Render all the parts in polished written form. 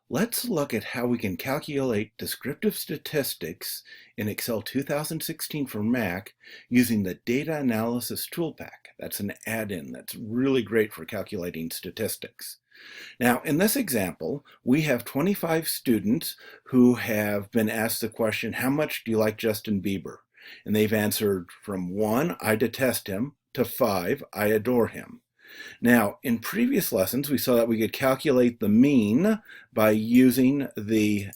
Let's look at how we can calculate descriptive statistics in Excel 2016 for Mac using the Data Analysis Toolpack. That's an add-in that's really great for calculating statistics. Now, in this example, we have 25 students who have been asked the question, how much do you like Justin Bieber? And they've answered from 1, I detest him, to 5, I adore him. Now, in previous lessons, we saw that we could calculate the mean by using the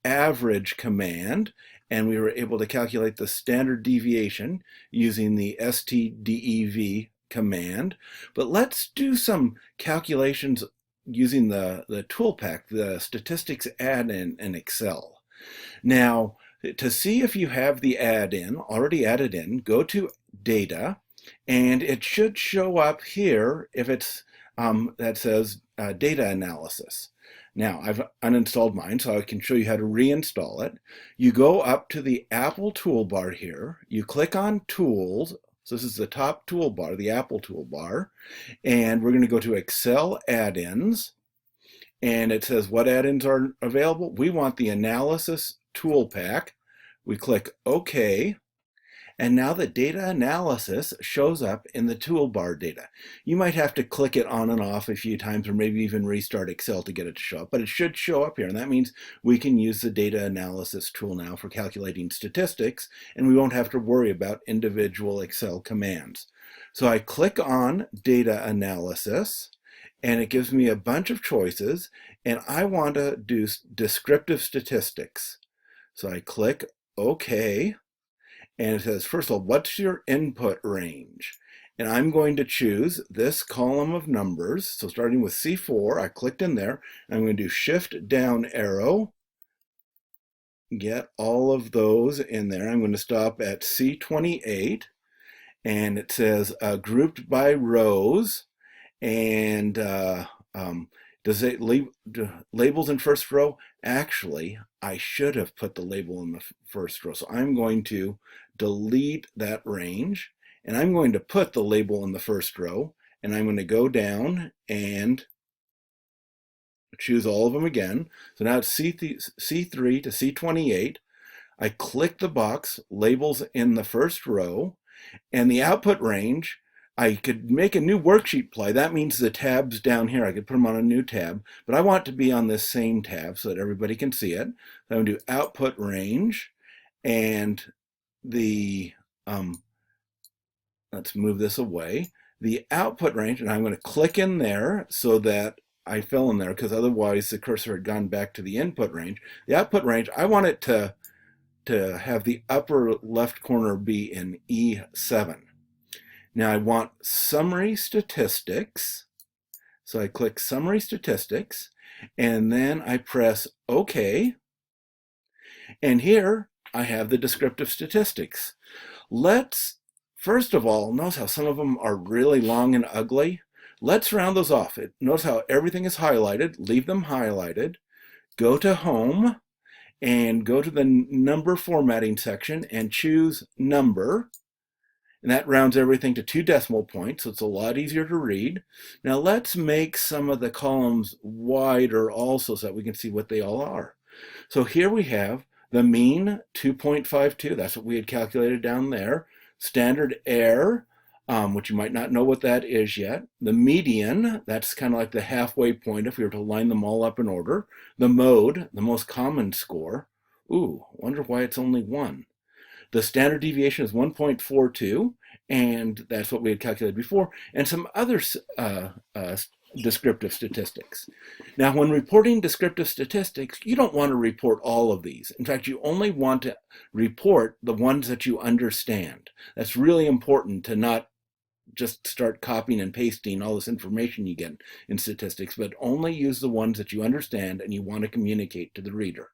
average command, and we were able to calculate the standard deviation using the stdev command. But let's do some calculations using the toolpack, the statistics add-in in Excel. Now, to see if you have the add-in already added in, go to Data, and it should show up here if it's that says data analysis. Now I've uninstalled mine so I can show you how to reinstall it. You go up to the Apple toolbar here, you click on Tools, so this is the top toolbar, the Apple toolbar, and we're going to go to Excel add-ins, and it says what add-ins are available. We want the Analysis Tool Pack. We click OK. And now the data analysis shows up in the toolbar data. You might have to click it on and off a few times or maybe even restart Excel to get it to show up, but it should show up here. And that means we can use the data analysis tool now for calculating statistics, and we won't have to worry about individual Excel commands. So I click on data analysis, and it gives me a bunch of choices, and I want to do descriptive statistics. So I click OK. And it says, first of all, what's your input range? And I'm going to choose this column of numbers. So starting with C4, I clicked in there. I'm going to do Shift down arrow, get all of those in there. I'm going to stop at C28. And it says grouped by rows. And does it labels in first row? Actually, I should have put the label in the first row. So I'm going to delete that range, and I'm going to put the label in the first row, and I'm going to go down and choose all of them again. So now it's C3 to C28. I click the box, labels in the first row, and the output range, I could make a new worksheet play. That means the tabs down here, I could put them on a new tab, but I want it to be on this same tab so that everybody can see it. So I'm going to do output range, and the, let's move this away. The output range, and I'm going to click in there so that I fill in there because otherwise the cursor had gone back to the input range. The output range, I want it to have the upper left corner be in E7. Now I want summary statistics. So I click summary statistics, and then I press OK. And here I have the descriptive statistics. Let's, first of all, notice how some of them are really long and ugly. Let's round those off. Notice how everything is highlighted. Leave them highlighted. Go to Home and go to the number formatting section and choose number. And that rounds everything to 2 decimal points, so it's a lot easier to read. Now let's make some of the columns wider also so that we can see what they all are. So here we have the mean, 2.52, that's what we had calculated down there. Standard error, which you might not know what that is yet. The median, that's kind of like the halfway point if we were to line them all up in order. The mode, the most common score. Ooh, wonder why it's only 1. The standard deviation is 1.42, and that's what we had calculated before, and some other descriptive statistics. Now, when reporting descriptive statistics, you don't want to report all of these. In fact, you only want to report the ones that you understand. That's really important to not just start copying and pasting all this information you get in statistics, but only use the ones that you understand and you want to communicate to the reader.